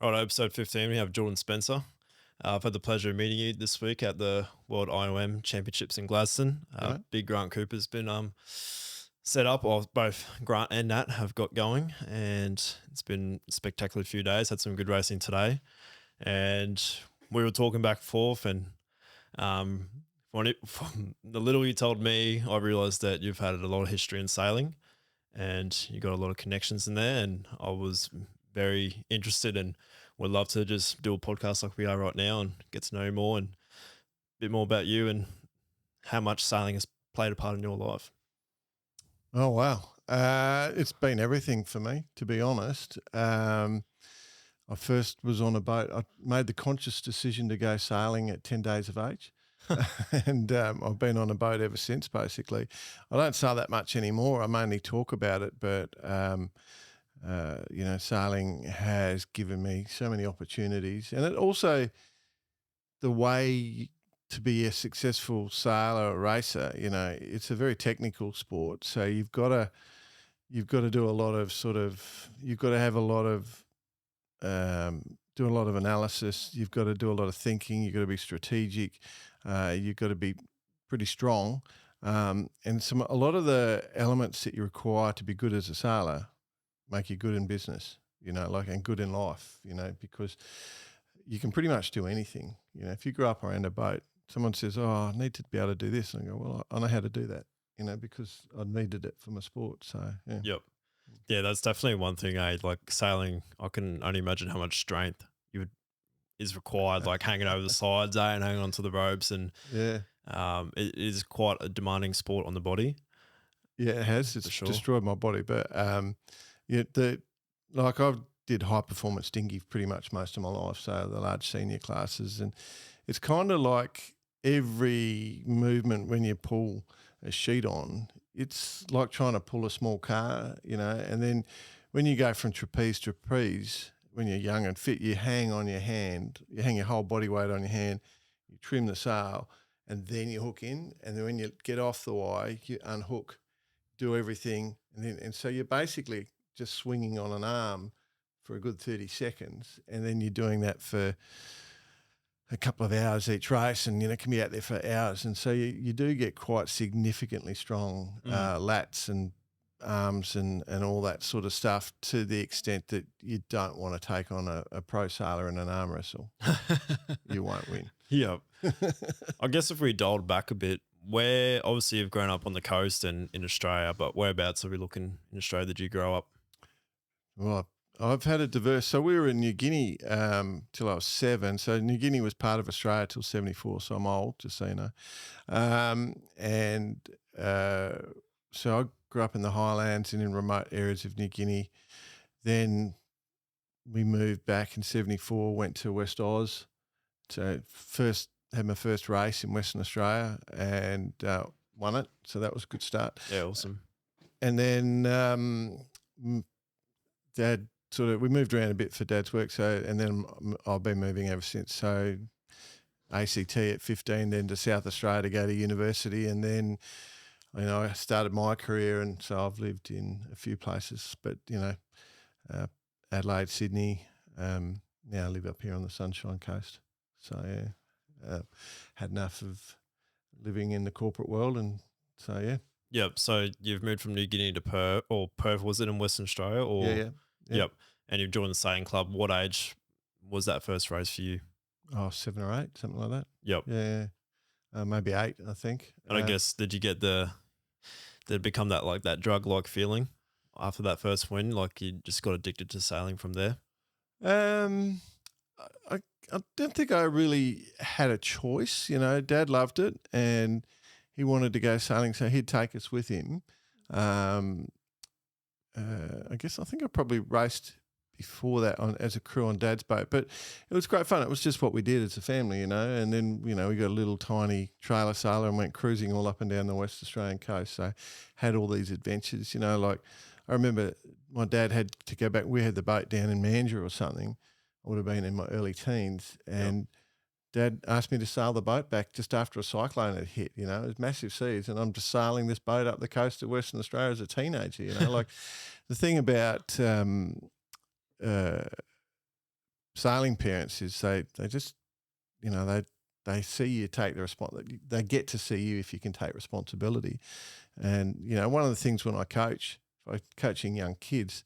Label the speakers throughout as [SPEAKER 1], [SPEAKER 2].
[SPEAKER 1] All right, episode 15, we have Jordan Spencer. I've had the pleasure of meeting you this week at the World IOM Championships in Gladstone.
[SPEAKER 2] Right.
[SPEAKER 1] Big Grant Cooper's been set up, or both Grant and Nat have got going, and it's been a spectacular few days. Had some good racing today, and we were talking back and forth, and from the little you told me, I realised that you've had a lot of history in sailing, and you got a lot of connections in there, and I was very interested and would love to just do a podcast like we are right now and get to know you more and a bit more about you and how much sailing has played a part in your life.
[SPEAKER 2] Oh, wow. It's been everything for me, to be honest. I first was on a boat. I made the conscious decision to go sailing at 10 days of age. And I've been on a boat ever since, basically. I don't sail that much anymore. I mainly talk about it, but sailing has given me so many opportunities, and it also, the way to be a successful sailor or racer, it's a very technical sport. So you've got to do a lot of you've got to have a lot of, do a lot of analysis. You've got to do a lot of thinking. You've got to be strategic. You've got to be pretty strong. And a lot of the elements that you require to be good as a sailor make you good in business, and good in life, because you can pretty much do anything. If you grew up around a boat, someone says, "Oh, I need to be able to do this," and I go, "Well, I know how to do that," because I needed it for my sport. So, yeah.
[SPEAKER 1] Yep. Yeah, that's definitely one thing, like sailing, I can only imagine how much strength is required, like hanging over the sides, and hanging onto the ropes, and
[SPEAKER 2] Yeah.
[SPEAKER 1] it is quite a demanding sport on the body.
[SPEAKER 2] Yeah, it has. It's
[SPEAKER 1] sure.
[SPEAKER 2] destroyed my body, but I did high performance dinghy pretty much most of my life, so the large senior classes, and it's kind of like every movement when you pull a sheet on, it's like trying to pull a small car, and then when you go from trapeze to trapeze, when you're young and fit, you hang on your hand, you hang your whole body weight on your hand, you trim the sail, and then you hook in, and then when you get off the Y, you unhook, do everything, and so you're basically just swinging on an arm for a good 30 seconds, and then you're doing that for a couple of hours each race, and can be out there for hours, and so you do get quite significantly strong lats and arms and all that sort of stuff, to the extent that you don't want to take on a pro sailor in an arm wrestle. You won't win.
[SPEAKER 1] Yep. I guess if we dialed back a bit, where obviously you've grown up on the coast and in Australia, but whereabouts are we looking in Australia did you grow up?
[SPEAKER 2] Well, I've had a diverse. So we were in New Guinea till I was 7. So New Guinea was part of Australia till 74. So I'm old, just so you know. So I grew up in the highlands and in remote areas of New Guinea. Then we moved back in 74, went to West Oz. So had my first race in Western Australia and won it. So that was a good start.
[SPEAKER 1] Yeah, awesome.
[SPEAKER 2] And then Dad we moved around a bit for Dad's work. So, and then I've been moving ever since. So ACT at 15, then to South Australia to go to university. And then, I started my career, and so I've lived in a few places, but, Adelaide, Sydney, now I live up here on the Sunshine Coast. So, yeah, had enough of living in the corporate world, and so, yeah.
[SPEAKER 1] Yep. So you've moved from New Guinea to Perth, was it in Western Australia? Or
[SPEAKER 2] Yeah.
[SPEAKER 1] Yep. And you've joined the sailing club. What age was that first race for you?
[SPEAKER 2] Oh, 7 or 8, something like that.
[SPEAKER 1] Yep.
[SPEAKER 2] Yeah. Maybe 8, I think.
[SPEAKER 1] And I guess, did it become that drug-like feeling after that first win? Like you just got addicted to sailing from there?
[SPEAKER 2] I don't think I really had a choice. Dad loved it and he wanted to go sailing, so he'd take us with him. I think I probably raced before that as a crew on Dad's boat, but it was great fun. It was just what we did as a family, and then, we got a little tiny trailer sailor and went cruising all up and down the West Australian coast. So had all these adventures, like I remember my dad had to go back. We had the boat down in Mandurah or something. I would have been in my early teens, and Dad asked me to sail the boat back just after a cyclone had hit. It was massive seas, and I'm just sailing this boat up the coast of Western Australia as a teenager. Like the thing about sailing parents is they just, they see you take the they get to see you if you can take responsibility. And, one of the things when I coach, if I'm coaching young kids,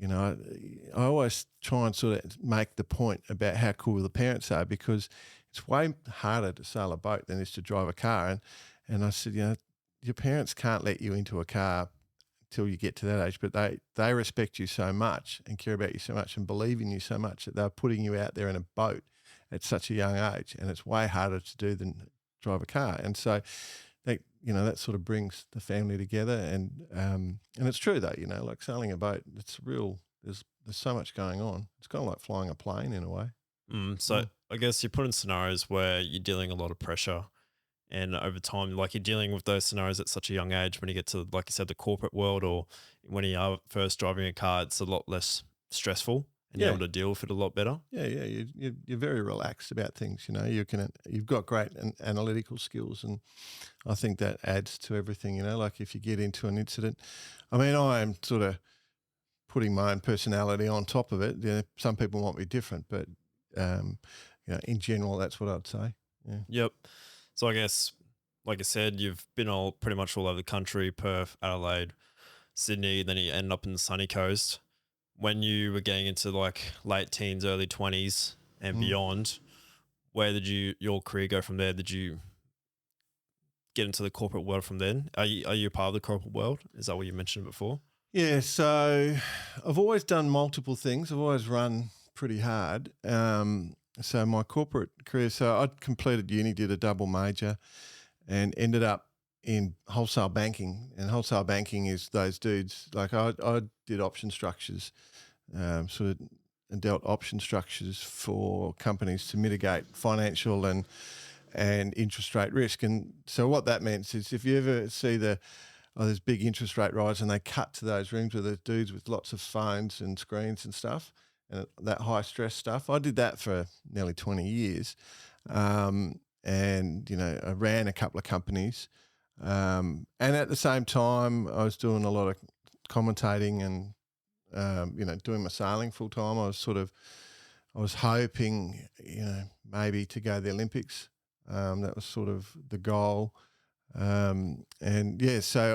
[SPEAKER 2] I always try and sort of make the point about how cool the parents are, because it's way harder to sail a boat than it is to drive a car. And I said, your parents can't let you into a car till you get to that age, but they respect you so much and care about you so much and believe in you so much that they're putting you out there in a boat at such a young age, and it's way harder to do than drive a car. And so that sort of brings the family together, and it's true though, like sailing a boat, it's real. There's so much going on. It's kind of like flying a plane in a way.
[SPEAKER 1] So I guess you're put in scenarios where you're dealing a lot of pressure, and over time, like you're dealing with those scenarios at such a young age. When you get to, like you said, the corporate world, or when you are first driving a car, it's a lot less stressful, and you're able to deal with it a lot better.
[SPEAKER 2] Yeah. You're very relaxed about things. You've got great analytical skills, and I think that adds to everything. Like if you get into an incident, I mean, I am sort of putting my own personality on top of it. Some people might be different, but in general, that's what I'd say. Yeah.
[SPEAKER 1] Yep. So I guess, like I said, you've been pretty much all over the country: Perth, Adelaide, Sydney. Then you end up in the sunny coast. When you were getting into like late teens, early 20s and beyond, where did your career go from there? Did you get into the corporate world from then? Are you a part of the corporate world? Is that what you mentioned before?
[SPEAKER 2] Yeah, so I've always done multiple things. I've always run pretty hard. So my corporate career, so I'd completed uni, did a double major, and ended up in wholesale banking. And wholesale banking is those dudes, like I did option structures, sort of and dealt option structures for companies to mitigate financial and interest rate risk. And so what that means is if you ever see there's big interest rate rise and they cut to those rooms with the dudes with lots of phones and screens and stuff, and that high stress stuff. I did that for nearly 20 years. And, I ran a couple of companies. And at the same time, I was doing a lot of commentating and, doing my sailing full time. I was hoping, maybe to go to the Olympics. That was sort of the goal. So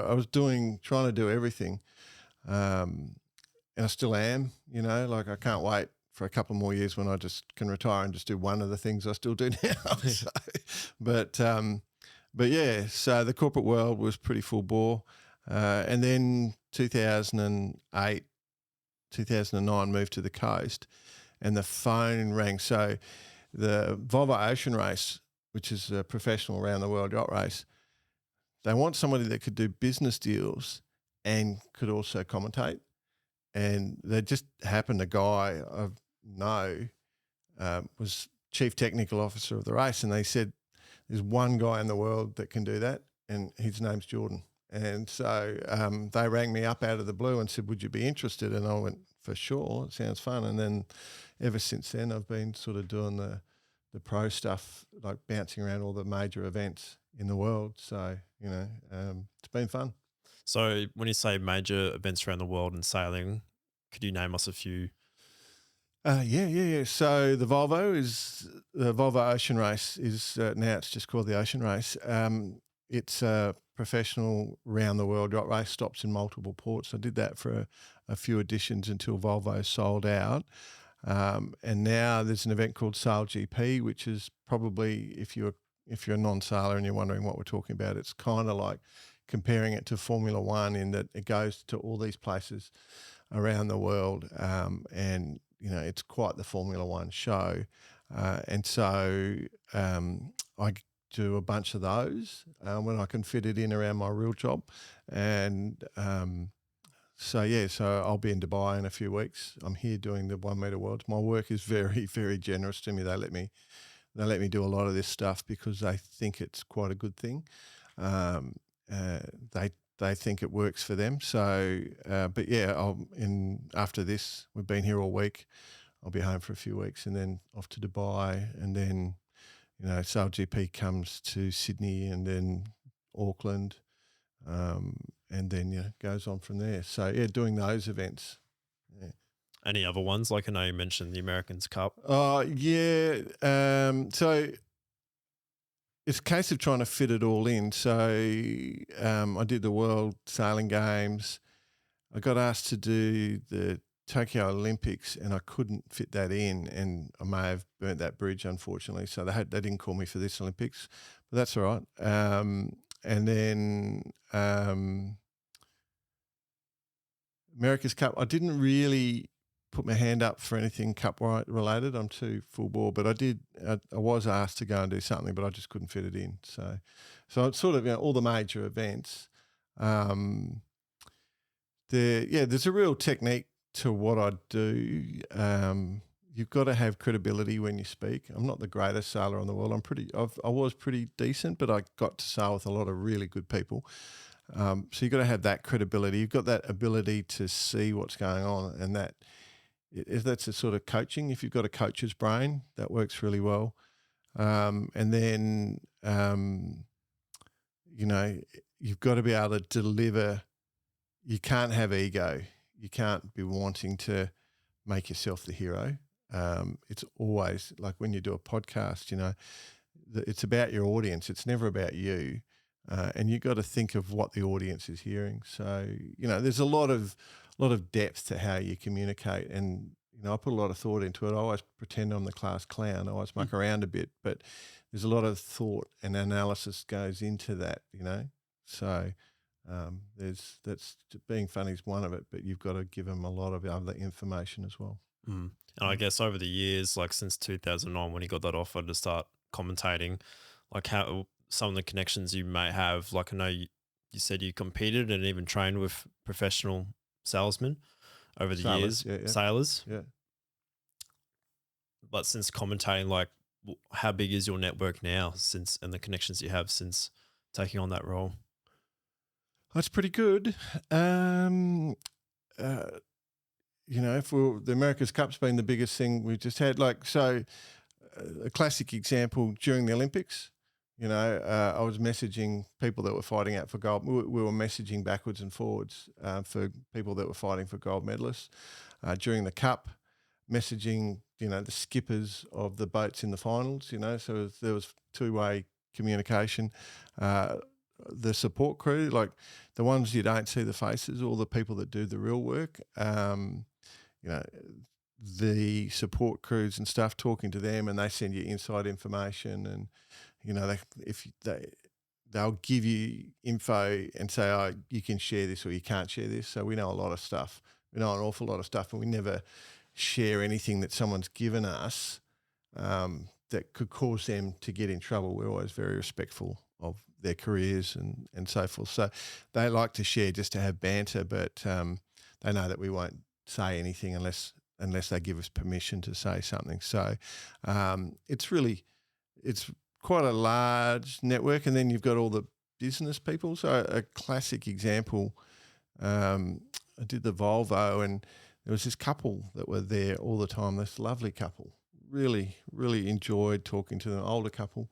[SPEAKER 2] I was trying to do everything. And I still am, like I can't wait for a couple more years when I just can retire and just do one of the things I still do now. But yeah, so the corporate world was pretty full bore. And then 2008, 2009 moved to the coast and the phone rang. So the Volvo Ocean Race, which is a professional around the world yacht race, they want somebody that could do business deals and could also commentate. And there just happened a guy I know was chief technical officer of the race, and they said there's one guy in the world that can do that, and his name's Jordan. And so they rang me up out of the blue and said, would you be interested? And I went, for sure, it sounds fun. And then ever since then, I've been sort of doing the pro stuff, like bouncing around all the major events in the world. So, it's been fun.
[SPEAKER 1] So when you say major events around the world and sailing, could you name us a few?
[SPEAKER 2] Yeah. So the Volvo Ocean Race is now it's just called the Ocean Race. It's a professional round the world yacht race, stops in multiple ports. I did that for a few editions until Volvo sold out. And now there's an event called Sail GP, which is probably, if you're a non-sailor and you're wondering what we're talking about, it's kind of like comparing it to Formula One in that it goes to all these places around the world, and it's quite the Formula One show, and so I do a bunch of those when I can fit it in around my real job, and so I'll be in Dubai in a few weeks. I'm here doing the 1 meter worlds. My work is very, very generous to me. They let me do a lot of this stuff because they think it's quite a good thing. They think it works for them. So, but yeah, after this, we've been here all week. I'll be home for a few weeks and then off to Dubai, and then Sail GP comes to Sydney and then Auckland, and then goes on from there. So yeah, doing those events. Yeah.
[SPEAKER 1] Any other ones? Like I know you mentioned the Americans Cup.
[SPEAKER 2] Yeah. So it's a case of trying to fit it all in. So I did the World Sailing Games. I got asked to do the Tokyo Olympics, and I couldn't fit that in, and I may have burnt that bridge, unfortunately. So they didn't call me for this Olympics, but that's all right. And then America's Cup, I didn't really put my hand up for anything cup related. I'm too full bore, but I was asked to go and do something, but I just couldn't fit it in. So it's sort of all the major events. There's a real technique to what I do. You've got to have credibility when you speak. I'm not the greatest sailor in the world. I was pretty decent, but I got to sail with a lot of really good people. So you've got to have that credibility. You've got that ability to see what's going on, and that's a sort of coaching. If you've got a coach's brain, that works really well. And then, you've got to be able to deliver. You can't have ego. You can't be wanting to make yourself the hero. It's always like when you do a podcast, it's about your audience. It's never about you. And you've got to think of what the audience is hearing. So, there's a lot of depth to how you communicate. And, I put a lot of thought into it. I always pretend I'm the class clown. I always muck around a bit, but there's a lot of thought and analysis goes into that, So that's being funny is one of it, but you've got to give them a lot of other information as well.
[SPEAKER 1] And I guess over the years, like since 2009, when you got that offer to start commentating, like how some of the connections you may have, like I know you said you competed and even trained with professional salesmen over the years, sailors.
[SPEAKER 2] Yeah.
[SPEAKER 1] But since commentating, like how big is your network now and the connections you have since taking on that role?
[SPEAKER 2] That's pretty good. The America's Cup's been the biggest thing we just had. A classic example during the Olympics, I was messaging people that were fighting out for gold. We were messaging backwards and forwards for people that were fighting for gold medalists. During the Cup, messaging, the skippers of the boats in the finals, so there was two-way communication. The support crew, like the ones you don't see the faces, all the people that do the real work, the support crews and stuff, talking to them, and they send you inside information, and they'll give you info and say, oh, you can share this or you can't share this. So we know a lot of stuff. We know an awful lot of stuff, and we never share anything that someone's given us that could cause them to get in trouble. We're always very respectful of their careers and so forth. So they like to share just to have banter, but they know that we won't say anything unless they give us permission to say something. So it's quite a large network. And then you've got all the business people. So a classic example, I did the Volvo, and there was this couple that were there all the time, this lovely couple. Really, really enjoyed talking to them, older couple.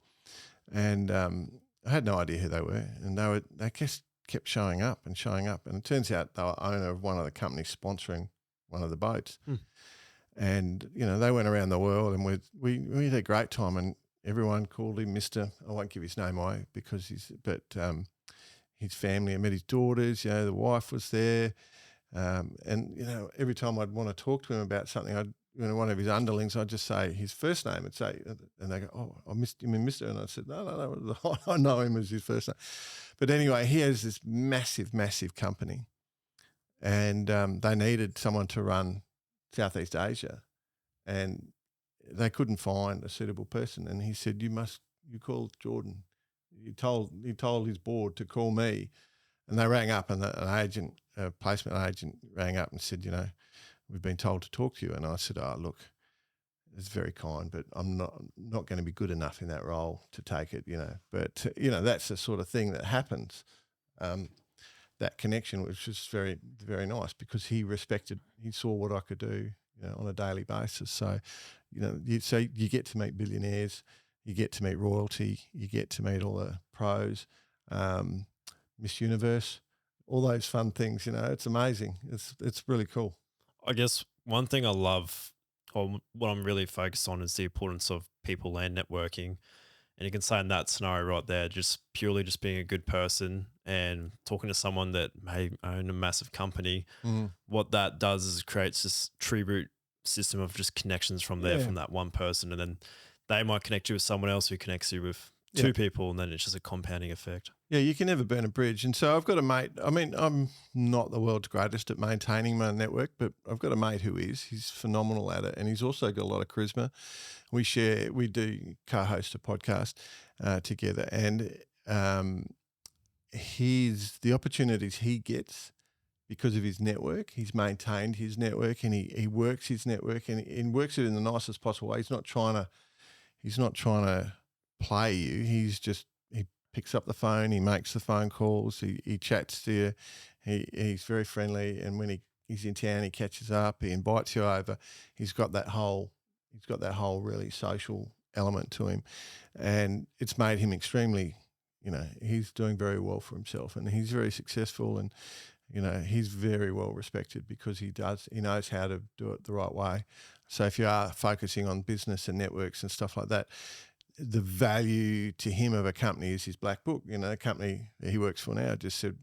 [SPEAKER 2] And I had no idea who they were. And they just kept showing up. And it turns out they were owner of one of the companies sponsoring one of the boats. And, they went around the world, and we had a great time, and everyone called him Mr. I won't give his name away because his family, I met his daughters, the wife was there. And, every time I'd want to talk to him about something, one of his underlings, I'd just say his first name. I'd say, and they go, "Oh, I missed him, Mr." And I said, "No, I know him as his first name." But anyway, he has this massive, massive company, and they needed someone to run Southeast Asia, and they couldn't find a suitable person. And he said, "You call Jordan." He told his board to call me, and they rang up, and a placement agent rang up and said, "We've been told to talk to you." And I said, "Oh, look, it's very kind, but I'm not going to be good enough in that role to take it, But, that's the sort of thing that happens. That connection was just very, very nice because he saw what I could do, on a daily basis. So, you get to meet billionaires, you get to meet royalty, you get to meet all the pros, Miss Universe, all those fun things, it's amazing. It's really cool.
[SPEAKER 1] I guess one thing I love, or what I'm really focused on, is the importance of people and networking. And you can say in that scenario right there, just purely just being a good person and talking to someone that may own a massive company,
[SPEAKER 2] Mm.
[SPEAKER 1] what that does is creates this tree root system of just connections from there,
[SPEAKER 2] Yeah.
[SPEAKER 1] from that one person. And then they might connect you with someone else who connects you with
[SPEAKER 2] Yeah.
[SPEAKER 1] two people. And then it's just a compounding effect.
[SPEAKER 2] Yeah, you can never burn a bridge. And so I've got a mate. I mean, I'm not the world's greatest at maintaining my network, but I've got a mate who is. He's phenomenal at it. And he's also got a lot of charisma. We do co-host a podcast together. And the opportunities he gets because of his network, he's maintained his network and he works his network and he works it in the nicest possible way. He's not trying to play you. He picks up the phone, he makes the phone calls, he chats to you, he's very friendly, and when he's in town, he catches up, he invites you over. He's got that whole really social element to him, and it's made him extremely, he's doing very well for himself, and he's very successful, and he's very well respected because he knows how to do it the right way. So if you are focusing on business and networks and stuff like that, the value to him of a company is his black book. A company that he works for now just said,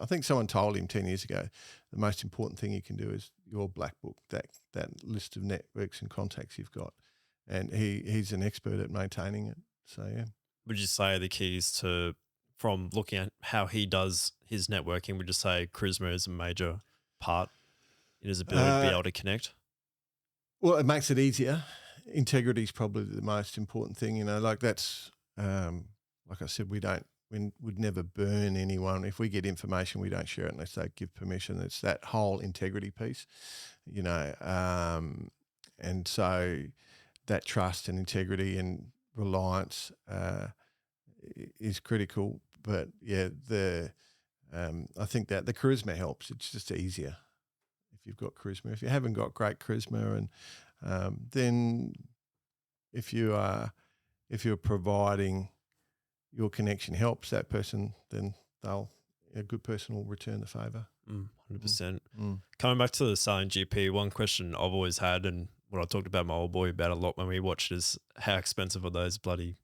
[SPEAKER 2] I think someone told him 10 years ago, the most important thing you can do is your black book, that list of networks and contacts you've got. And he's an expert at maintaining it. So, yeah.
[SPEAKER 1] Would you say the keys from looking at how he does his networking, would you say charisma is a major part in his ability to be able to connect?
[SPEAKER 2] Well, it makes it easier. Integrity is probably the most important thing, like that's, like I said, we would never burn anyone. If we get information, we don't share it unless they give permission. It's that whole integrity piece, and so that trust and integrity and reliance is critical. But yeah, I think that the charisma helps. It's just easier if you've got charisma. If you haven't got great charisma, and then if you're providing your connection helps that person, then a good person will return the favour.
[SPEAKER 1] 100%. Coming back to the sailing GP, one question I've always had, and what I talked about my old boy about a lot when we watched, is how expensive are those bloody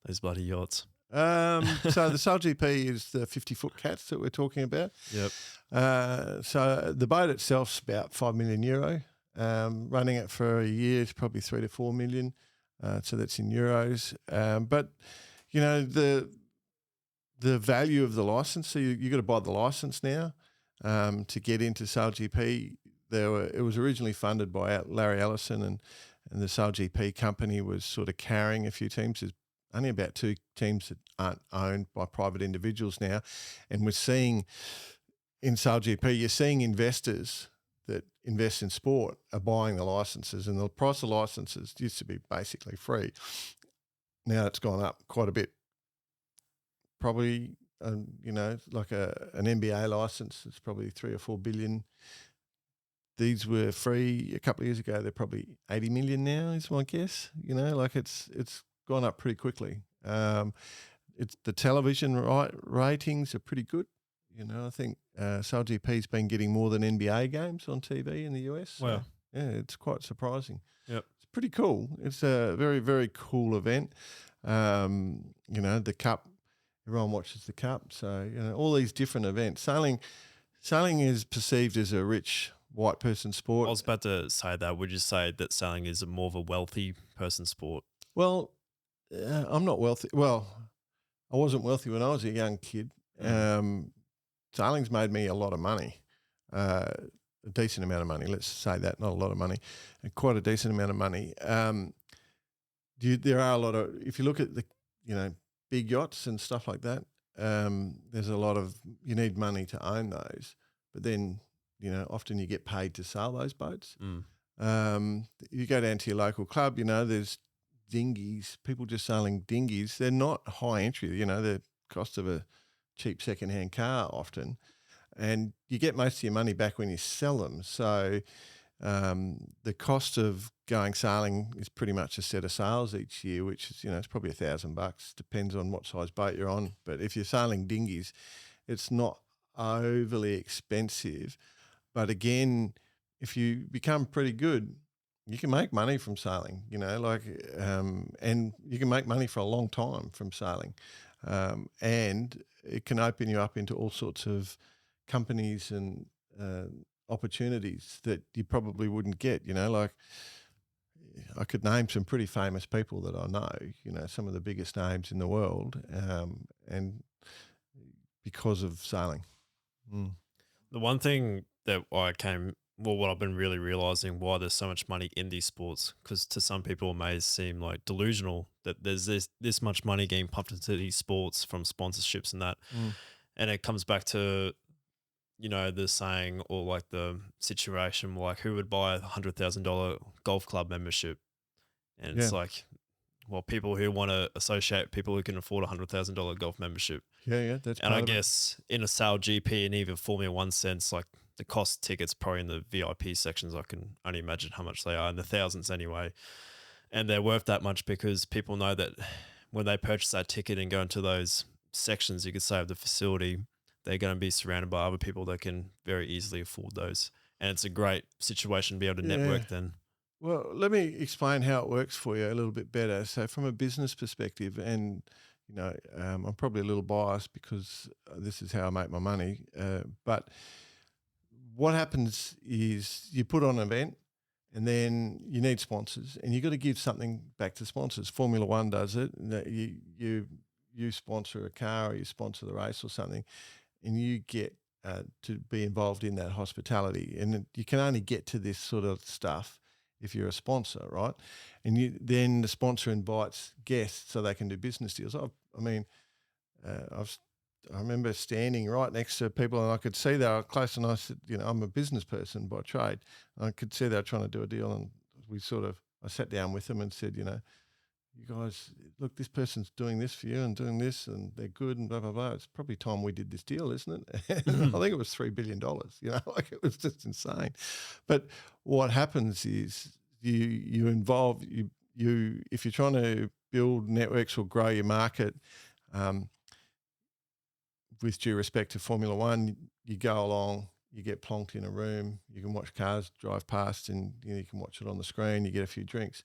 [SPEAKER 1] yachts?
[SPEAKER 2] So the Sail GP is the 50-foot cats that we're talking about.
[SPEAKER 1] Yep.
[SPEAKER 2] So the boat itself's about €5 million. Running it for a year is probably 3 to 4 million. So that's in euros. But the value of the license. So you got to buy the license now to get into Sail GP. It was originally funded by Larry Ellison, and the Sail GP company was sort of carrying a few teams. There's only about 2 teams that aren't owned by private individuals now, and we're seeing in Sail GP, you're seeing investors that invest in sport are buying the licenses, and the price of licenses used to be basically free. Now it's gone up quite a bit. Probably, like an NBA license, it's probably 3 or 4 billion. These were free a couple of years ago. They're probably 80 million now, is my guess. It's gone up pretty quickly. It's the television ratings are pretty good. I think Sail GP's been getting more than NBA games on TV in the US.
[SPEAKER 1] Wow.
[SPEAKER 2] So, yeah, it's quite surprising.
[SPEAKER 1] Yep.
[SPEAKER 2] It's pretty cool. It's a very, very cool event. The Cup, everyone watches the Cup. So, all these different events. Sailing is perceived as a rich white person sport.
[SPEAKER 1] I was about to say that. Would you say that sailing is more of a wealthy person sport?
[SPEAKER 2] Well, I'm not wealthy. Well, I wasn't wealthy when I was a young kid. Sailing's made me a lot of money, a decent amount of money. Let's say that, not a lot of money, quite a decent amount of money. There are a lot of, if you look at the, big yachts and stuff like that, there's a lot of, you need money to own those, but then, often you get paid to sail those boats. You go down to your local club, there's dinghies, people just sailing dinghies. They're not high entry, the cost of a cheap second-hand car often, and you get most of your money back when you sell them. So the cost of going sailing is pretty much a set of sails each year, which is, it's probably $1,000, depends on what size boat you're on. But if you're sailing dinghies, it's not overly expensive. But again, if you become pretty good, you can make money from sailing, and you can make money for a long time from sailing. And it can open you up into all sorts of companies and opportunities that you probably wouldn't get, like I could name some pretty famous people that I know, some of the biggest names in the world, and because of sailing. Mm.
[SPEAKER 1] The one thing that what I've been really realizing why there's so much money in these sports, because to some people it may seem like delusional that there's this much money getting pumped into these sports from sponsorships and that.
[SPEAKER 2] Mm.
[SPEAKER 1] And it comes back to, the saying or like the situation, like who would buy $100,000 golf club membership? And
[SPEAKER 2] Yeah,
[SPEAKER 1] it's like, well, people who want to associate people who can afford $100,000 golf membership.
[SPEAKER 2] yeah, that's
[SPEAKER 1] And I
[SPEAKER 2] part of it.
[SPEAKER 1] guess in a sail GP and even Formula One sense, like the cost tickets probably in the VIP sections, I can only imagine how much they are, in the thousands anyway. And they're worth that much because people know that when they purchase that ticket and go into those sections, you could say of the facility, they're going to be surrounded by other people that can very easily afford those. And it's a great situation to be able to
[SPEAKER 2] Yeah.
[SPEAKER 1] network then.
[SPEAKER 2] Well, let me explain how it works for you a little bit better. So, from a business perspective, and I'm probably a little biased because this is how I make my money. But what happens is you put on an event, and then you need sponsors, and you got to give something back to sponsors. Formula One does it. You sponsor a car, or you sponsor the race or something, and you get to be involved in that hospitality. And you can only get to this sort of stuff if you're a sponsor, right? And then the sponsor invites guests so they can do business deals. I remember standing right next to people, and I could see they were close. And I said, I'm a business person by trade. And I could see they were trying to do a deal, and I sat down with them and said, you guys, look, this person's doing this for you and doing this, and they're good and blah, blah, blah. It's probably time we did this deal, isn't it? And I think it was $3 billion, like it was just insane. But what happens is you involve, if you're trying to build networks or grow your market, with due respect to Formula One, you go along, you get plonked in a room, you can watch cars drive past, and you can watch it on the screen, you get a few drinks.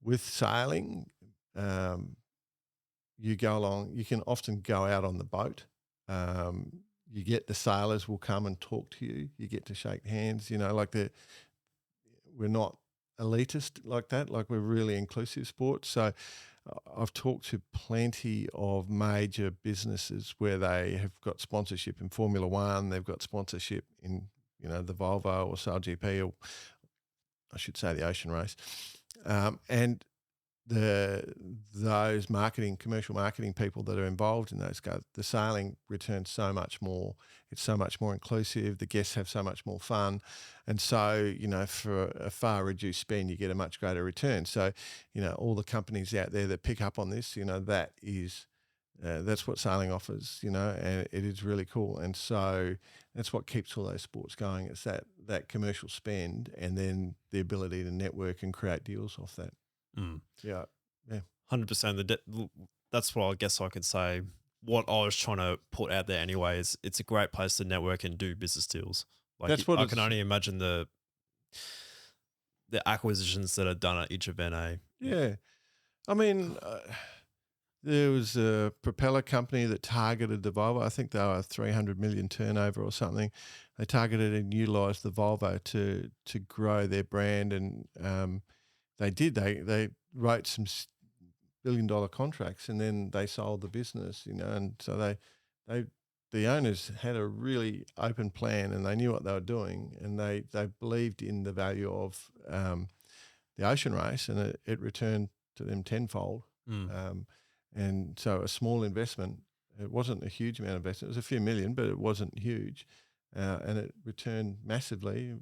[SPEAKER 2] With sailing, you go along, you can often go out on the boat. You get the sailors will come and talk to you. You get to shake hands, we're not elitist like that, like we're really inclusive sport. So I've talked to plenty of major businesses where they have got sponsorship in Formula One, they've got sponsorship in, the Volvo or Sail GP, or I should say the ocean race. And those commercial marketing people that are involved in those guys, the sailing returns so much more. It's so much more inclusive. The guests have so much more fun, and so for a far reduced spend, you get a much greater return. So all the companies out there that pick up on this, that's what sailing offers. And it is really cool. And so that's what keeps all those sports going. It's that commercial spend, and then the ability to network and create deals off that.
[SPEAKER 1] Mm.
[SPEAKER 2] Yeah.
[SPEAKER 1] 100%. That's what I guess I could say. What I was trying to put out there anyway is it's a great place to network and do business deals. Like
[SPEAKER 2] That's what
[SPEAKER 1] I can only imagine the acquisitions that are done at each event.
[SPEAKER 2] Yeah. I mean, there was a propeller company that targeted the Volvo. I think they were 300 million turnover or something. They targeted and utilised the Volvo to grow their brand, and they did. They wrote some billion-dollar contracts, and then they sold the business, and so the owners had a really open plan, and they knew what they were doing, and they believed in the value of the ocean race, and it returned to them tenfold. And so a small investment, it wasn't a huge amount of investment, it was a few million, but it wasn't huge. And it returned massively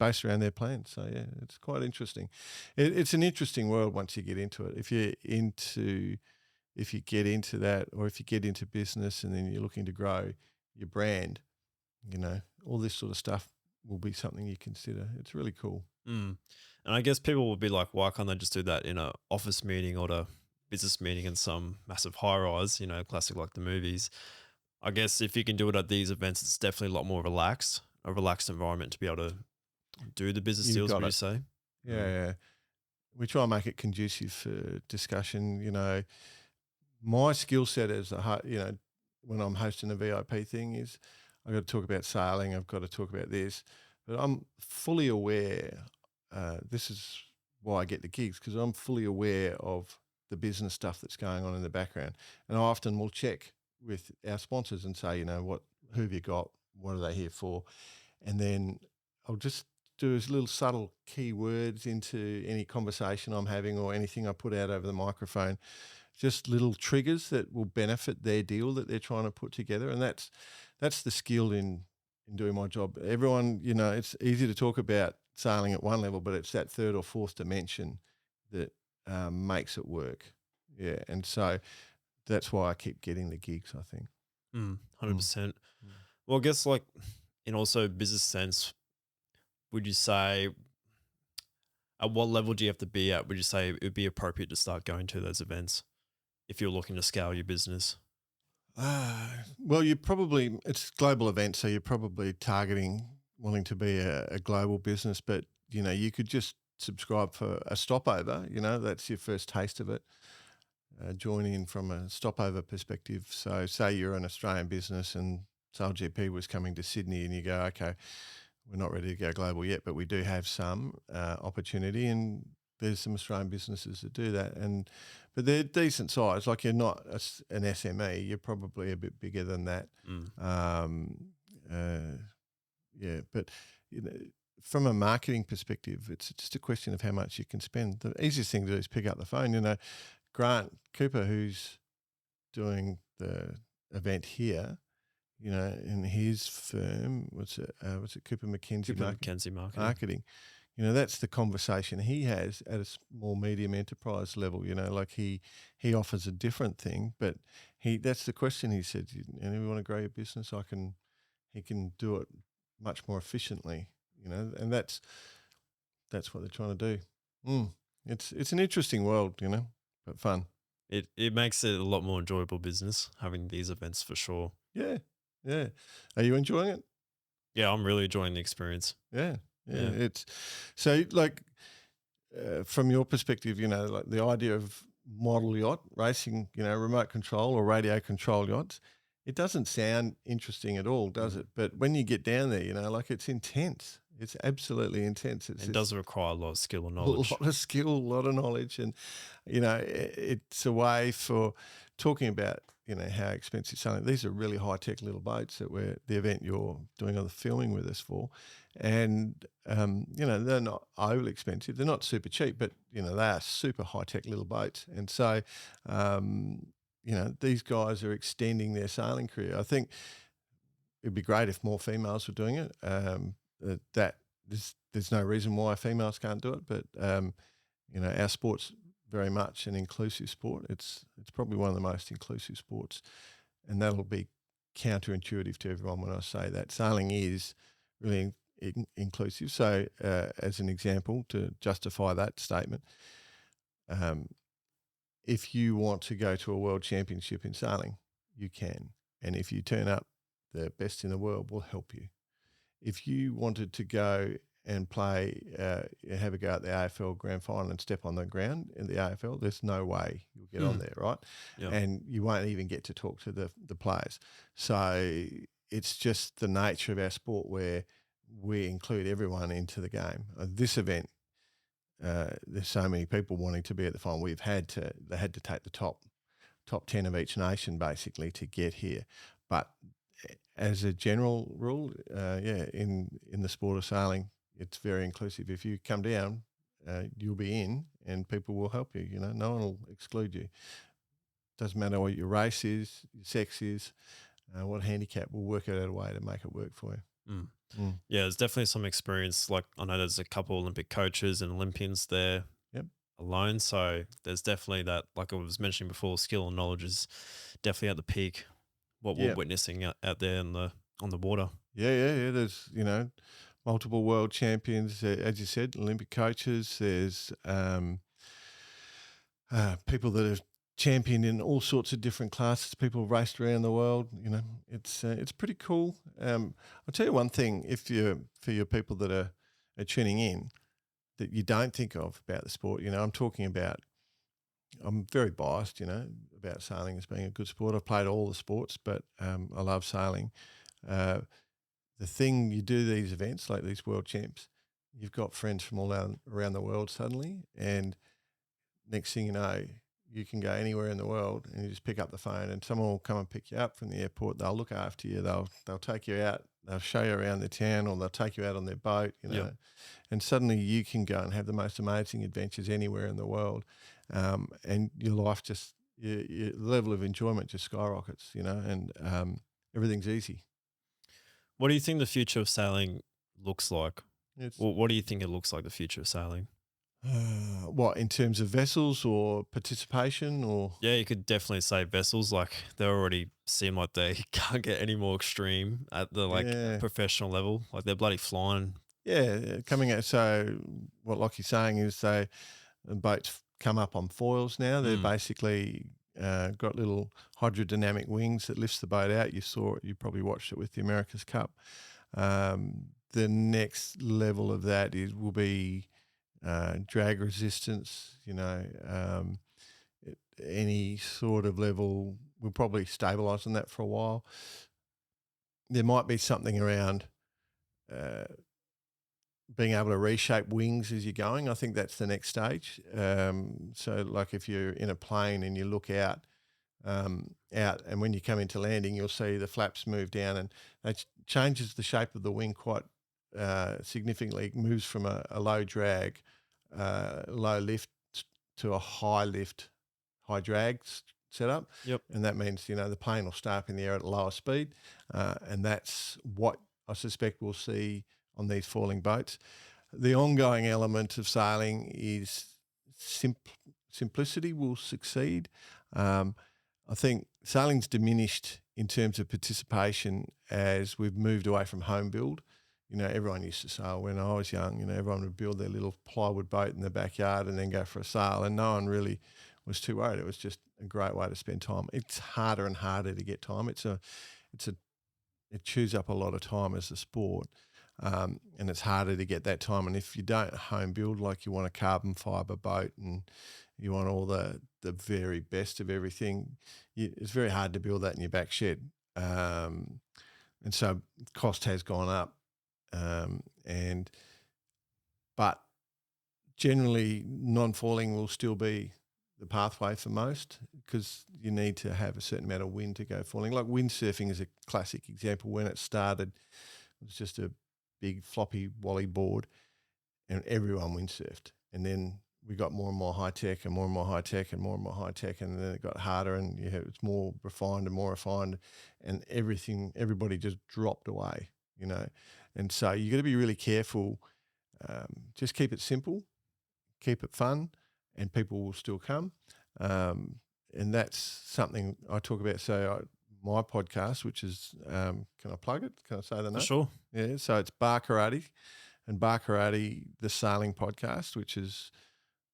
[SPEAKER 2] based around their plans. So, yeah, it's quite interesting. It's an interesting world once you get into it. If you get into that, or if you get into business and then you're looking to grow your brand, all this sort of stuff will be something you consider. It's really cool.
[SPEAKER 1] And I guess people will be like, why can't they just do that in an office meeting or a business meeting in some massive high rise, classic like the movies. I guess if you can do it at these events, it's definitely a lot more relaxed. a relaxed environment to be able to do the business
[SPEAKER 2] You've
[SPEAKER 1] deals,
[SPEAKER 2] got
[SPEAKER 1] would you
[SPEAKER 2] it.
[SPEAKER 1] say?
[SPEAKER 2] Yeah. We try and make it conducive for discussion. My skill set as when I'm hosting a VIP thing is I've got to talk about sailing. I've got to talk about this, but I'm fully aware. This is why I get the gigs, because I'm fully aware of the business stuff that's going on in the background, and I often will check with our sponsors and say, who have you got? What are they here for? And then I'll just do as little subtle keywords into any conversation I'm having or anything I put out over the microphone, just little triggers that will benefit their deal that they're trying to put together. And that's the skill in doing my job. Everyone, it's easy to talk about sailing at one level, but it's that third or fourth dimension that makes it work. Yeah. And so that's why I keep getting the gigs, I think.
[SPEAKER 1] 100%. Well, I guess like in also business sense, would you say at what level do you have to be at? Would you say it would be appropriate to start going to those events if you're looking to scale your business?
[SPEAKER 2] Well, it's global events, so you're probably targeting wanting to be a global business, but you could just subscribe for a stopover. That's your first taste of it. Join in from a stopover perspective. So say you're an Australian business and SailGP was coming to Sydney and you go, okay, we're not ready to go global yet, but we do have some opportunity, and there's some Australian businesses that do that. But they're decent size. Like, you're not an SME, you're probably a bit bigger than that. But from a marketing perspective, it's just a question of how much you can spend. The easiest thing to do is pick up the phone. Grant Cooper, who's doing the event here, in his firm, what's it Cooper McKenzie Marketing. That's the conversation he has at a small, medium enterprise level. Like he offers a different thing, but that's the question. He said, "And if you want to grow your business, he can do it much more efficiently." And that's what they're trying to do. It's an interesting world, but fun.
[SPEAKER 1] It makes it a lot more enjoyable business having these events for sure.
[SPEAKER 2] Yeah. Are you enjoying it?
[SPEAKER 1] Yeah, I'm really enjoying the experience.
[SPEAKER 2] Yeah. It's so like from your perspective, like the idea of model yacht racing, remote control or radio control yachts, it doesn't sound interesting at all, does it? But when you get down there, like, it's intense. It's absolutely intense.
[SPEAKER 1] It does require a lot of skill and knowledge.
[SPEAKER 2] A lot of skill, a lot of knowledge. And, it's a way for talking about, how expensive something. These are really high-tech little boats that the event you're doing all the filming with us for. And, they're not overly expensive. They're not super cheap, but, they are super high-tech little boats. And so, these guys are extending their sailing career. I think it'd be great if more females were doing it. There's no reason why females can't do it, but our sport's very much an inclusive sport. It's probably one of the most inclusive sports, and that'll be counterintuitive to everyone when I say that. Sailing is really inclusive. So, as an example, to justify that statement, if you want to go to a world championship in sailing, you can, and if you turn up, the best in the world will help you. If you wanted to go and play, have a go at the AFL Grand Final and step on the ground in the AFL, there's no way you'll get on there, right?
[SPEAKER 1] Yep.
[SPEAKER 2] And you won't even get to talk to the players. So it's just the nature of our sport where we include everyone into the game. This event, there's so many people wanting to be at the final. They had to take the top 10 of each nation basically to get here. But as a general rule, in the sport of sailing, it's very inclusive. If you come down, you'll be in, and people will help you. No one will exclude you. Doesn't matter what your race is, your sex is, what handicap. We'll work out a way to make it work for you.
[SPEAKER 1] Yeah, there's definitely some experience. Like, I know there's a couple Olympic coaches and Olympians there alone. So there's definitely that, like I was mentioning before, skill and knowledge is definitely at the peak. What we're witnessing out there on the water.
[SPEAKER 2] Yeah. There's multiple world champions, as you said, Olympic coaches. There's people that have championed in all sorts of different classes. People have raced around the world. It's pretty cool. I'll tell you one thing: for your people that are tuning in, that you don't think of about the sport. I'm talking about. I'm very biased, about sailing as being a good sport. I've played all the sports, but I love sailing. The thing you do these events like these world champs, you've got friends from all around the world suddenly, and next thing you know, you can go anywhere in the world and you just pick up the phone and someone will come and pick you up from the airport. They'll look after you. They'll take you out. They'll show you around the town, or they'll take you out on their boat,
[SPEAKER 1] Yep.
[SPEAKER 2] and suddenly you can go and have the most amazing adventures anywhere in the world. And your life just, your level of enjoyment just skyrockets, and everything's easy.
[SPEAKER 1] What do you think the future of sailing looks like?
[SPEAKER 2] It's
[SPEAKER 1] What do you think it looks like, the future of sailing?
[SPEAKER 2] what, in terms of vessels or participation or?
[SPEAKER 1] Yeah, you could definitely say vessels. Like, they already seem like they can't get any more extreme at the
[SPEAKER 2] Yeah.
[SPEAKER 1] professional level. Like, they're bloody flying.
[SPEAKER 2] Yeah, coming out. So what Lachy's saying is the boats come up on foils now. They're basically got little hydrodynamic wings that lifts the boat out. You saw it. You probably watched it with the America's Cup. The next level of that will be drag resistance. Any sort of level. We'll probably stabilise on that for a while. There might be something around being able to reshape wings as you're going. I think that's the next stage. So like if you're in a plane and you look out, and when you come into landing, you'll see the flaps move down, and that changes the shape of the wing quite significantly. It moves from a low drag, low lift to a high lift, high drag setup.
[SPEAKER 1] Yep.
[SPEAKER 2] And that means, the plane will start up in the air at a lower speed. And that's what I suspect we'll see on these falling boats. The ongoing element of sailing is simplicity will succeed. I think sailing's diminished in terms of participation as we've moved away from home build. Everyone used to sail when I was young. Everyone would build their little plywood boat in the backyard and then go for a sail, and no one really was too worried. It was just a great way to spend time. It's harder and harder to get time. It chews up a lot of time as a sport. And it's harder to get that time. And if you don't home build, like you want a carbon fibre boat and you want all the very best of everything, it's very hard to build that in your back shed. And so cost has gone up. But generally non-falling will still be the pathway for most, because you need to have a certain amount of wind to go falling. Like windsurfing is a classic example. When it started, it was just a big floppy wally board and everyone windsurfed. And then we got more and more high tech and more and more high tech and more and more high tech, and then it got harder and it's more refined and more refined, and everybody just dropped away, And so you got to be really careful. Just keep it simple, keep it fun, and people will still come. And that's something I talk about. So my podcast, which is, can I plug it? Can I say the name?
[SPEAKER 1] Sure.
[SPEAKER 2] Yeah, so it's Bar Karate, and Bar Karate, the sailing podcast, which is,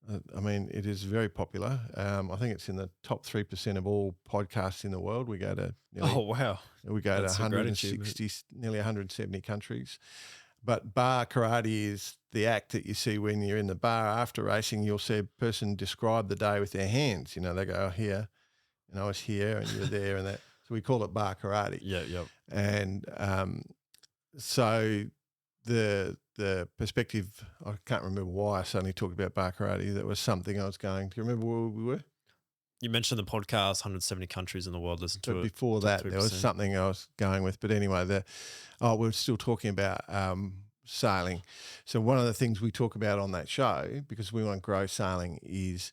[SPEAKER 2] it is very popular. I think it's in the top 3% of all podcasts in the world. We go to
[SPEAKER 1] Oh, wow.
[SPEAKER 2] we go
[SPEAKER 1] That's
[SPEAKER 2] to
[SPEAKER 1] a great
[SPEAKER 2] 160, nearly 170 countries. But bar karate is the act that you see when you're in the bar after racing. You'll see a person describe the day with their hands. They go, oh, here, and I was here, and you were there, and that. So we call it bar karate.
[SPEAKER 1] Yeah, yep.
[SPEAKER 2] And so the perspective, I can't remember why I suddenly talked about bar karate. That was something I was going. Do you remember where we were?
[SPEAKER 1] You mentioned the podcast, 170 countries in the world listen to
[SPEAKER 2] But
[SPEAKER 1] it.
[SPEAKER 2] before that, there was something I was going with. But anyway, we're still talking about sailing. So one of the things we talk about on that show, because we want to grow sailing, is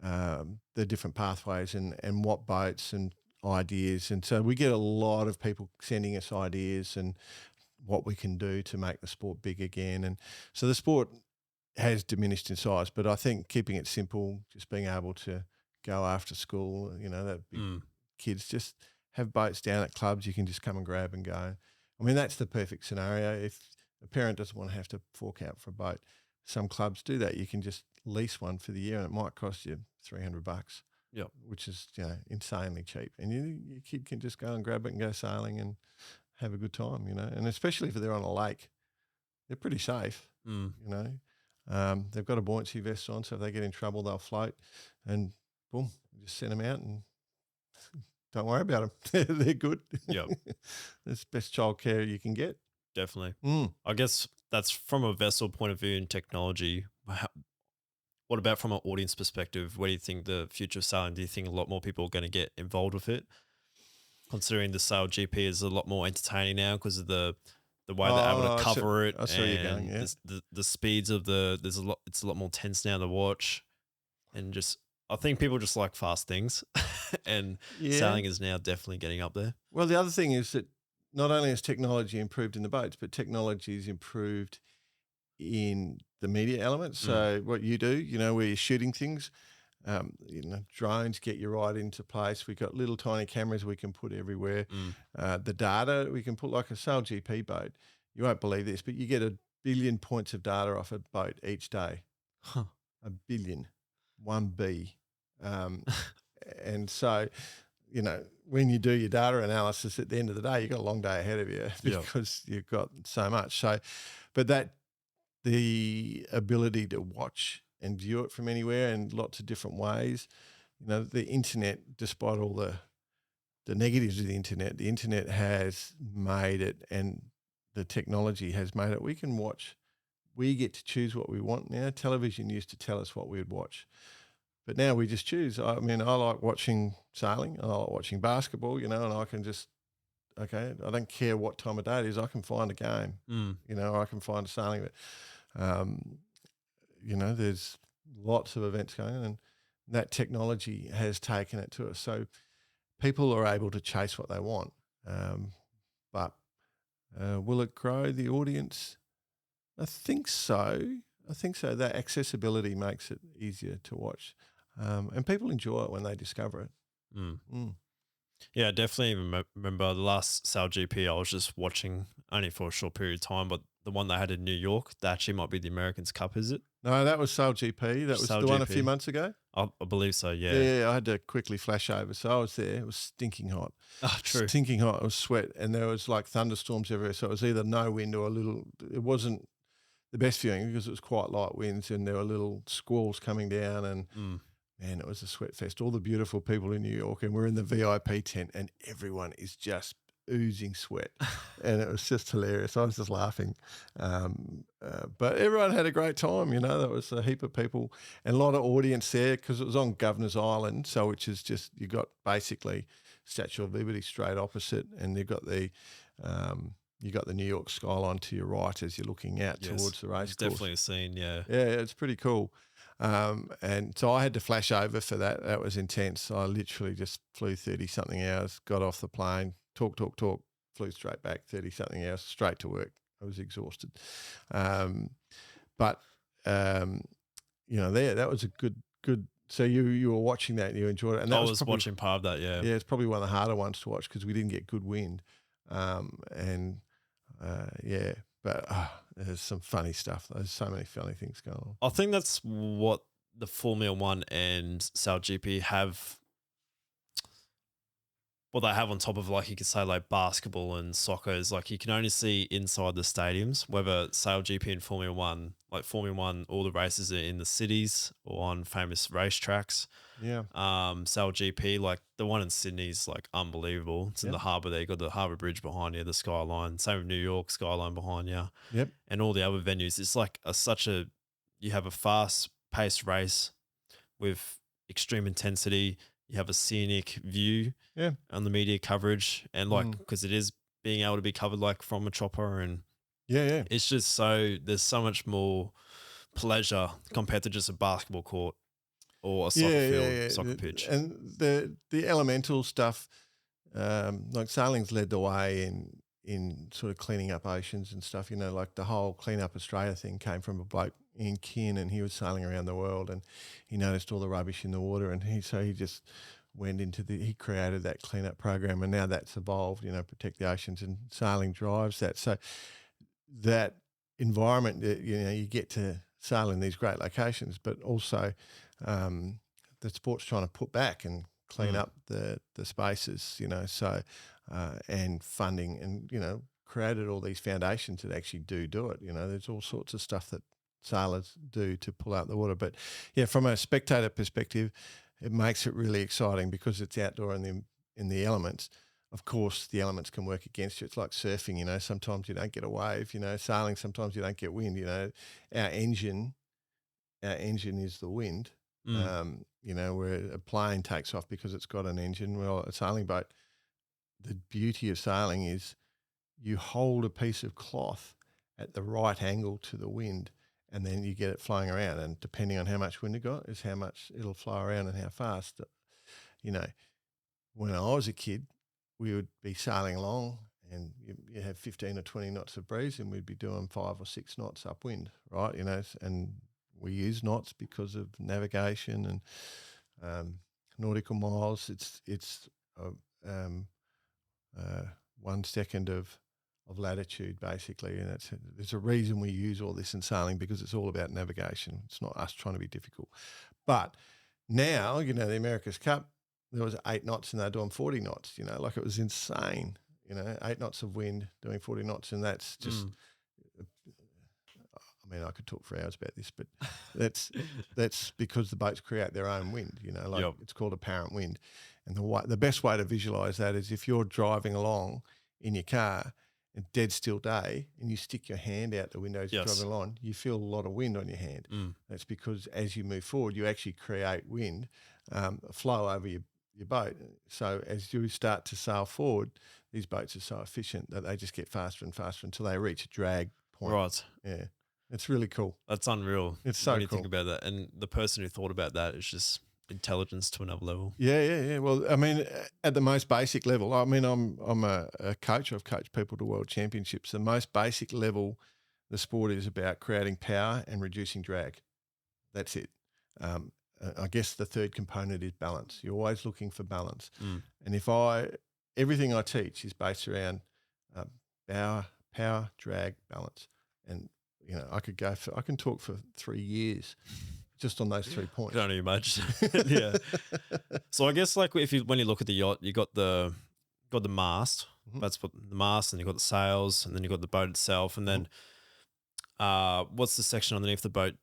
[SPEAKER 2] the different pathways and what boats and ideas. And so we get a lot of people sending us ideas and what we can do to make the sport big again. And so the sport has diminished in size, but I think keeping it simple, just being able to go after school, that big kids just have boats down at clubs. You can just come and grab and go. That's the perfect scenario. If a parent doesn't want to have to fork out for a boat, some clubs do that. You can just lease one for the year, and it might cost you $300.
[SPEAKER 1] Yep.
[SPEAKER 2] which is insanely cheap, and your kid can just go and grab it and go sailing and have a good time, and especially if they're on a lake, they're pretty safe,
[SPEAKER 1] Mm.
[SPEAKER 2] They've got a buoyancy vest on, so if they get in trouble, they'll float, and boom, just send them out and don't worry about them. They're good.
[SPEAKER 1] Yep.
[SPEAKER 2] That's best childcare you can get.
[SPEAKER 1] Definitely.
[SPEAKER 2] Mm.
[SPEAKER 1] I guess that's from a vessel point of view in technology. What about from an audience perspective? Where do you think the future of sailing? Do you think a lot more people are going to get involved with it? Considering the sail GP is a lot more entertaining now because of the way they're able to cover it,
[SPEAKER 2] I see where you're going,
[SPEAKER 1] and the speeds of it's a lot more tense now to watch, and just I think people just like fast things, and sailing is now definitely getting up there.
[SPEAKER 2] Well, the other thing is that not only has technology improved in the boats, but technology has improved in the media element. So what you do, where you're shooting things, drones get you right into place. We've got little tiny cameras we can put everywhere. The data we can put, like a sail GP boat. You won't believe this, but you get 1 billion points of data off a boat each day.
[SPEAKER 1] Huh.
[SPEAKER 2] 1 billion, 1B. And so, when you do your data analysis at the end of the day, you've got a long day ahead of you because you've got so much. So, but the ability to watch and view it from anywhere in lots of different ways, the internet, despite all the negatives of the internet has made it, and the technology has made it. We can watch. We get to choose what we want now. Television used to tell us what we would watch, but now we just choose. I mean, I like watching sailing. I like watching basketball, and I can just, I don't care what time of day it is. I can find a game, I can find a sailing. There's lots of events going on, and that technology has taken it to us. So people are able to chase what they want. But will it grow the audience? I think so. That accessibility makes it easier to watch. And people enjoy it when they discover it.
[SPEAKER 1] Yeah, I definitely even remember the last Sail GP I was just watching only for a short period of time, but the one they had in New York, that actually might be the Americans Cup, is it?
[SPEAKER 2] No, that was Sail GP. That was
[SPEAKER 1] Sail
[SPEAKER 2] the one a
[SPEAKER 1] GP.
[SPEAKER 2] few months ago.
[SPEAKER 1] I believe so, yeah.
[SPEAKER 2] Yeah, I had to quickly flash over. So I was there. It was stinking hot.
[SPEAKER 1] Oh, true.
[SPEAKER 2] Stinking hot. It was sweat, and there was like thunderstorms everywhere. So it was either no wind or it wasn't the best viewing because it was quite light winds, and there were little squalls coming down, and man, it was a sweat fest. All the beautiful people in New York, and we're in the VIP tent, and everyone is just oozing sweat, and it was just hilarious. I was just laughing, but everyone had a great time. There was a heap of people and a lot of audience there because it was on Governor's Island, so which is just, you got basically Statue of Liberty straight opposite, and you've got the New York skyline to your right as you're looking out towards the race course.
[SPEAKER 1] Definitely a scene, yeah.
[SPEAKER 2] Yeah, it's pretty cool. And so I had to flash over for that. That was intense. I literally just flew 30-something hours, got off the plane, talk, flew straight back 30-something hours, straight to work. I was exhausted. But that was a good. So you were watching that and you enjoyed it. And that
[SPEAKER 1] I was watching part of that, yeah.
[SPEAKER 2] Yeah, it's probably one of the harder ones to watch because we didn't get good wind. But there's some funny stuff. There's so many funny things going on.
[SPEAKER 1] I think that's what the Formula One and Sail GP have. What they have on top of, like, you could say, like basketball and soccer is like you can only see inside the stadiums. Whether Sail GP and Formula One, like Formula One, all the races are in the cities or on famous racetracks.
[SPEAKER 2] Yeah.
[SPEAKER 1] Sail GP, like the one in Sydney is like unbelievable. It's in the harbour there. You got the harbour bridge behind you, the skyline. Same with New York, skyline behind you.
[SPEAKER 2] Yep.
[SPEAKER 1] And all the other venues. It's like you have a fast paced race with extreme intensity. You have a scenic view on the media coverage, and because it is being able to be covered like from a chopper, and it's just there's so much more pleasure compared to just a basketball court or a soccer pitch.
[SPEAKER 2] And the elemental stuff, like sailing's led the way in sort of cleaning up oceans and stuff. Like the whole Clean Up Australia thing came from a bloke in Kin, and he was sailing around the world, and he noticed all the rubbish in the water, and he just went he created that cleanup program, and now that's evolved. Protect the oceans, and sailing drives that. So that environment, you get to sail in these great locations, but also the sport's trying to put back and clean up the spaces, so and funding and, created all these foundations that actually do it. There's all sorts of stuff that sailors do to pull out the water. But, yeah, from a spectator perspective, it makes it really exciting because it's outdoor in the elements. Of course, the elements can work against you. It's like surfing, sometimes you don't get a wave, sailing, sometimes you don't get wind, Our engine is the wind. Where a plane takes off because it's got an engine. Well, a sailing boat, the beauty of sailing is you hold a piece of cloth at the right angle to the wind, and then you get it flowing around. And depending on how much wind it got is how much it'll flow around and how fast. When I was a kid, we would be sailing along and you have 15 or 20 knots of breeze and we'd be doing 5 or 6 knots upwind, right? And we use knots because of navigation and nautical miles. It's 1 second of latitude basically, and there's a reason we use all this in sailing because it's all about navigation. It's not us trying to be difficult. But now, the America's Cup, there was 8 knots and they're doing 40 knots. Like it was insane. 8 knots of wind doing 40 knots, and that's just. I mean, I could talk for hours about this, but that's because the boats create their own wind. It's called apparent wind, and the best way to visualize that is if you're driving along in your car, a dead still day, and you stick your hand out the window as you're driving along, you feel a lot of wind on your hand. That's because as you move forward, you actually create wind flow over your boat. So as you start to sail forward, these boats are so efficient that they just get faster and faster until they reach a drag point.
[SPEAKER 1] Right.
[SPEAKER 2] Yeah. It's really cool.
[SPEAKER 1] That's unreal.
[SPEAKER 2] It's so
[SPEAKER 1] when you
[SPEAKER 2] cool.
[SPEAKER 1] think about that. And the person who thought about that is just intelligence to another level.
[SPEAKER 2] Yeah. Well, I mean, at the most basic level, I mean, I'm a coach. I've coached people to world championships. The most basic level, the sport is about creating power and reducing drag. That's it. I guess the third component is balance. You're always looking for balance. And everything I teach is based around power, drag, balance. And I can talk for 3 years just on those 3 points.
[SPEAKER 1] I can only imagine. Yeah. So I guess like when you look at the yacht, you got the mast. That's what the mast, and you got the sails, and then you got the boat itself, and then what's the section underneath the boat?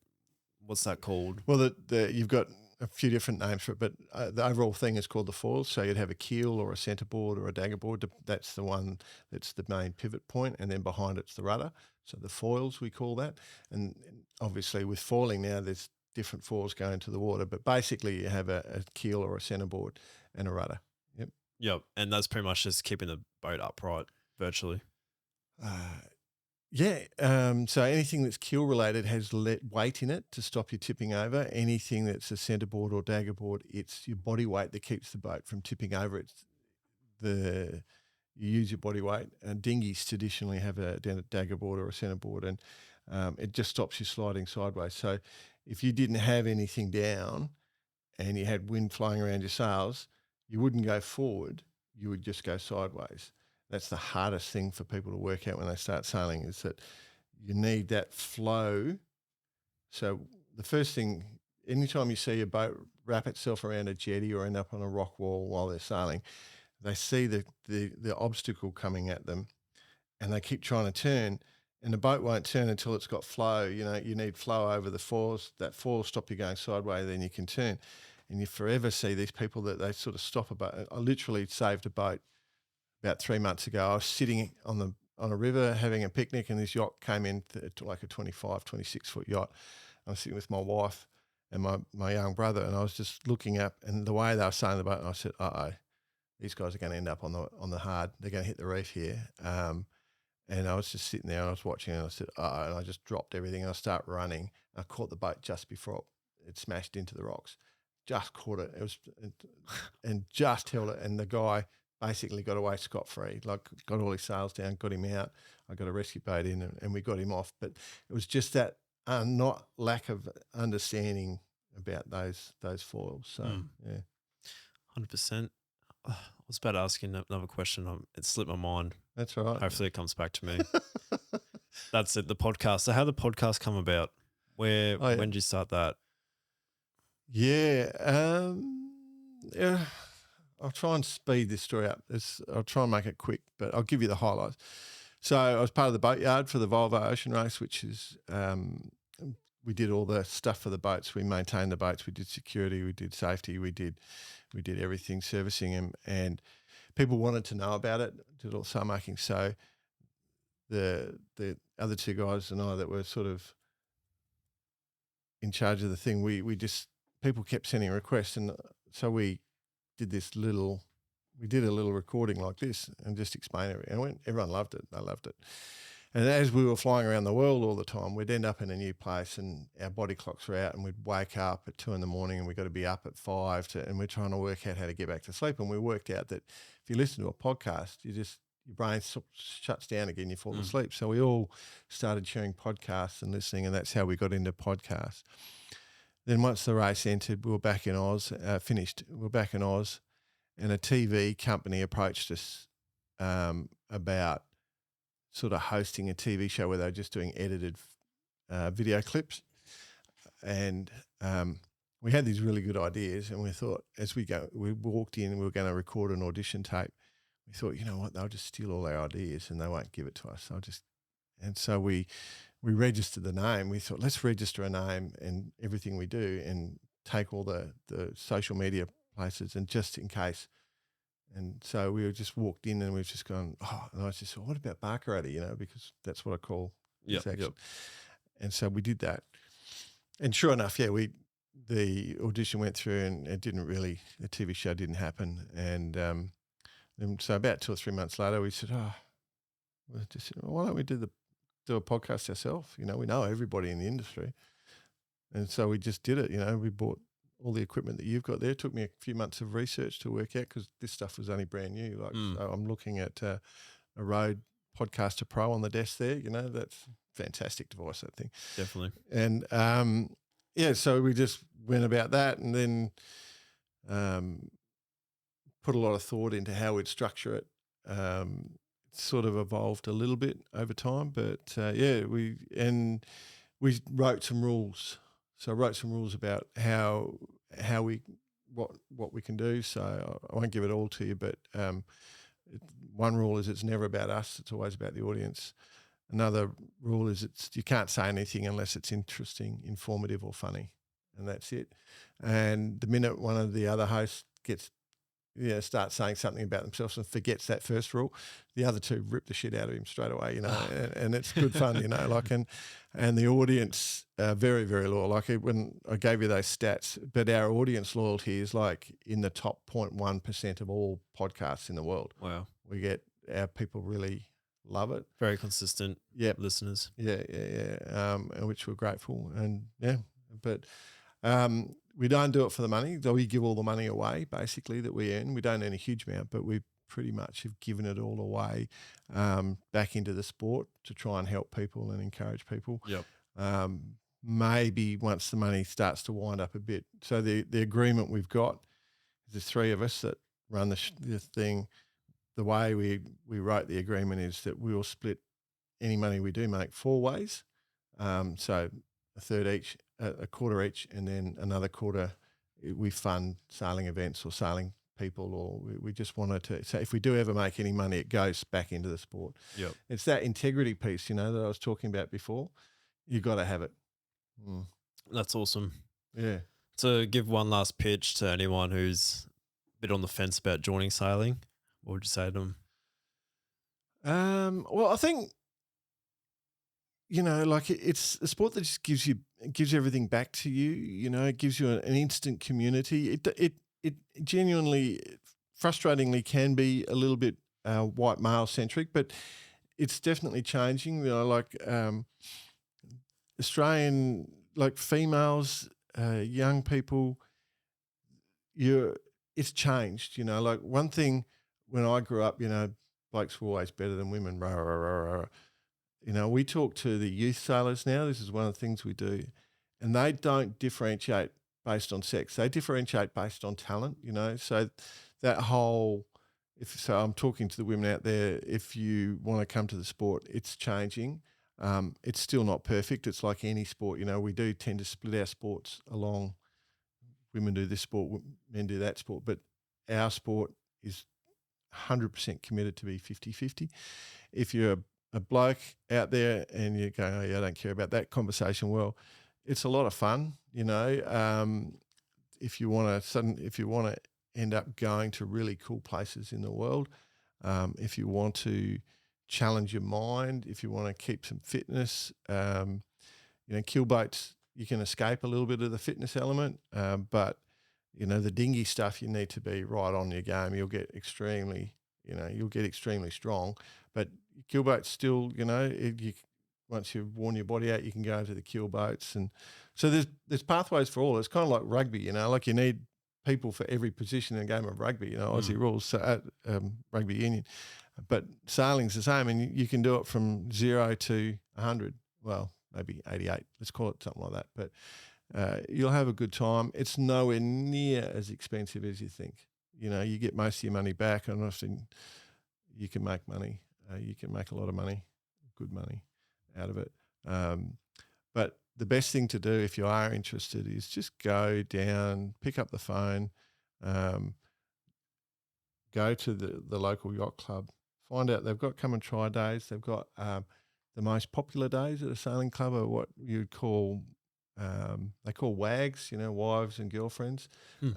[SPEAKER 1] What's that called?
[SPEAKER 2] Well, you've got a few different names for it, but the overall thing is called the foils. So you'd have a keel or a centerboard or a daggerboard. That's the one that's the main pivot point, and then behind it's the rudder. So the foils, we call that. And obviously with foiling now, there's different foils going into the water, but basically you have a keel or a centerboard and a rudder.
[SPEAKER 1] Yep. And that's pretty much just keeping the boat upright virtually.
[SPEAKER 2] So anything that's keel related has weight in it to stop you tipping over. Anything that's a centerboard or daggerboard, it's your body weight that keeps the boat from tipping over. You use your body weight. And dinghies traditionally have a daggerboard or a centerboard, and it just stops you sliding sideways. So if you didn't have anything down and you had wind flowing around your sails, you wouldn't go forward. You would just go sideways. That's the hardest thing for people to work out when they start sailing, is that you need that flow. So the first thing, anytime you see a boat wrap itself around a jetty or end up on a rock wall while they're sailing, they see the obstacle coming at them and they keep trying to turn, and the boat won't turn until it's got flow. You need flow over the foils. That foil stop you going sideways, then you can turn. And you forever see these people that they sort of stop a boat. I literally saved a boat about 3 months ago. I was sitting on a river having a picnic, and this yacht came in to like a 25, 26-foot yacht. I was sitting with my wife and my young brother, and I was just looking up, and the way they were sailing the boat, and I said, uh-oh, these guys are going to end up on the hard. They're going to hit the reef here. And I was just sitting there and I was watching, and I said, uh-oh, and I just dropped everything and I started running. I caught the boat just before it smashed into the rocks. Just caught it. And just held it. And the guy basically got away scot-free, like got all his sails down, got him out. I got a rescue boat in and we got him off. But it was just that not lack of understanding about those foils. So, yeah.
[SPEAKER 1] 100%. I was about to ask you another question. It slipped my mind.
[SPEAKER 2] That's all right.
[SPEAKER 1] Hopefully it comes back to me. That's it, the podcast. So how did the podcast come about? When did you start that?
[SPEAKER 2] Yeah. Yeah. I'll try and speed this story up. I'll try and make it quick, but I'll give you the highlights. So I was part of the boatyard for the Volvo Ocean Race, which is we did all the stuff for the boats. We maintained the boats. We did security. We did safety. We did everything, servicing them, and people wanted to know about it. Did all sail making. So the other two guys and I that were sort of in charge of the thing, we just people kept sending requests, and so we did a little recording like this and just explain it. And everyone loved it. They loved it. And as we were flying around the world all the time, we'd end up in a new place and our body clocks were out and we'd wake up at 2 a.m. and we've got to be up at 5 and we're trying to work out how to get back to sleep. And we worked out that if you listen to a podcast, your brain shuts down again, you fall asleep. So we all started sharing podcasts and listening, and that's how we got into podcasts. Then once the race entered, we were back in Oz, finished. We were back in Oz, and a TV company approached us about sort of hosting a TV show where they were just doing edited video clips. And we had these really good ideas, and we thought as we walked in, we were going to record an audition tape. We thought, you know what, they'll just steal all our ideas and they won't give it to us. And so we registered the name. We thought, let's register a name and everything we do and take all the social media places and just in case. And so we just walked in and we've just gone, and I just thought, what about Barkarati, because that's what I call this action. Yep. And so we did that. And sure enough, the audition went through and the TV show didn't happen. And so about 2 or 3 months later, we said, why don't we do a podcast ourselves? We know everybody in the industry. And so we just did it. We bought all the equipment that you've got there. It took me a few months of research to work out because this stuff was only brand new. So I'm looking at a Rode Podcaster Pro on the desk there. That's a fantastic device, that thing.
[SPEAKER 1] Definitely.
[SPEAKER 2] And so we just went about that and then put a lot of thought into how we'd structure it. It sort of evolved a little bit over time, but we wrote some rules. So I wrote some rules about what we can do. So I won't give it all to you, but one rule is it's never about us. It's always about the audience. Another rule is you can't say anything unless it's interesting, informative, or funny, and that's it. And the minute one of the other hosts starts saying something about themselves and forgets that first rule, the other two rip the shit out of him straight away, and it's good fun, and the audience are very, very loyal. Like when I gave you those stats, but our audience loyalty is like in the top 0.1% of all podcasts in the world.
[SPEAKER 1] Wow.
[SPEAKER 2] Our people really love it.
[SPEAKER 1] Very consistent listeners.
[SPEAKER 2] Yeah. And which we're grateful. And but we don't do it for the money. Though we give all the money away, basically, that we earn. We don't earn a huge amount, but we pretty much have given it all away back into the sport to try and help people and encourage people.
[SPEAKER 1] Yep.
[SPEAKER 2] Maybe once the money starts to wind up a bit. So the agreement we've got is the three of us that run the thing. The way we wrote the agreement is that we will split any money we do make 4 ways. So a third each, a quarter each, and then another quarter we fund sailing events or sailing people, or we just wanted to. So if we do ever make any money, it goes back into the sport.
[SPEAKER 1] Yep.
[SPEAKER 2] It's that integrity piece, that I was talking about before. You got to have it.
[SPEAKER 1] That's awesome.
[SPEAKER 2] Yeah.
[SPEAKER 1] To give one last pitch to anyone who's a bit on the fence about joining sailing, what would you say to them?
[SPEAKER 2] Well, I think, it's a sport that just gives everything back to you. It gives you an instant community. It genuinely, frustratingly, can be a little bit white male centric, but it's definitely changing. Australian, females, young people, it's changed. One thing when I grew up, blokes were always better than women. Rah, rah, rah, rah. We talk to the youth sailors now. This is one of the things we do, and they don't differentiate based on sex. They differentiate based on talent. So that whole. So I'm talking to the women out there. If you want to come to the sport, it's changing. It's still not perfect. It's like any sport. We do tend to split our sports along women do this sport, men do that sport. But our sport is 100% committed to be 50-50. If you're a bloke out there and you go, oh, yeah, I don't care about that conversation, well, it's a lot of fun, you know. If you want to end up going to really cool places in the world, if you want to challenge your mind, if you want to keep some fitness, you know, keel boats, you can escape a little bit of the fitness element, but you know, the dinghy stuff, you need to be right on your game. You'll get extremely strong, but keel boats still, you know, once you've worn your body out, you can go to the keel boats, and so there's pathways for all. It's kind of like rugby, you know, like you need people for every position in a game of rugby, you know, Aussie rules, so rugby union. But sailing's the same, and you can do it from 0 to 100. Well, maybe 88. Let's call it something like that. But you'll have a good time. It's nowhere near as expensive as you think. You know, you get most of your money back, and often you can make money. You can make a lot of money, good money, out of it. But the best thing to do if you are interested is just go down, pick up the phone, go to the local yacht club, find out they've got come and try days. They've got the most popular days at a sailing club are what you'd call they call WAGs, you know, wives and girlfriends,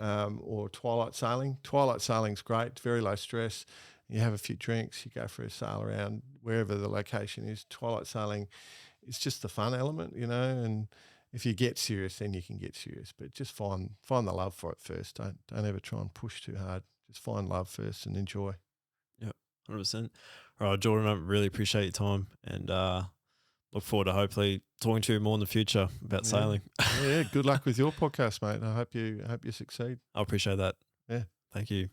[SPEAKER 2] or twilight sailing. Twilight sailing's great. It's very low stress. You have a few drinks, you go for a sail around wherever the location is. Twilight sailing, it's just the fun element, you know, and if you get serious, then you can get serious. But just find the love for it first. Don't ever try and push too hard. Just find love first and enjoy.
[SPEAKER 1] Yeah, 100%. All right, Jordan, I really appreciate your time, and look forward to hopefully talking to you more in the future about sailing.
[SPEAKER 2] Yeah, good luck with your podcast, mate. I hope you succeed.
[SPEAKER 1] I appreciate that.
[SPEAKER 2] Yeah.
[SPEAKER 1] Thank you.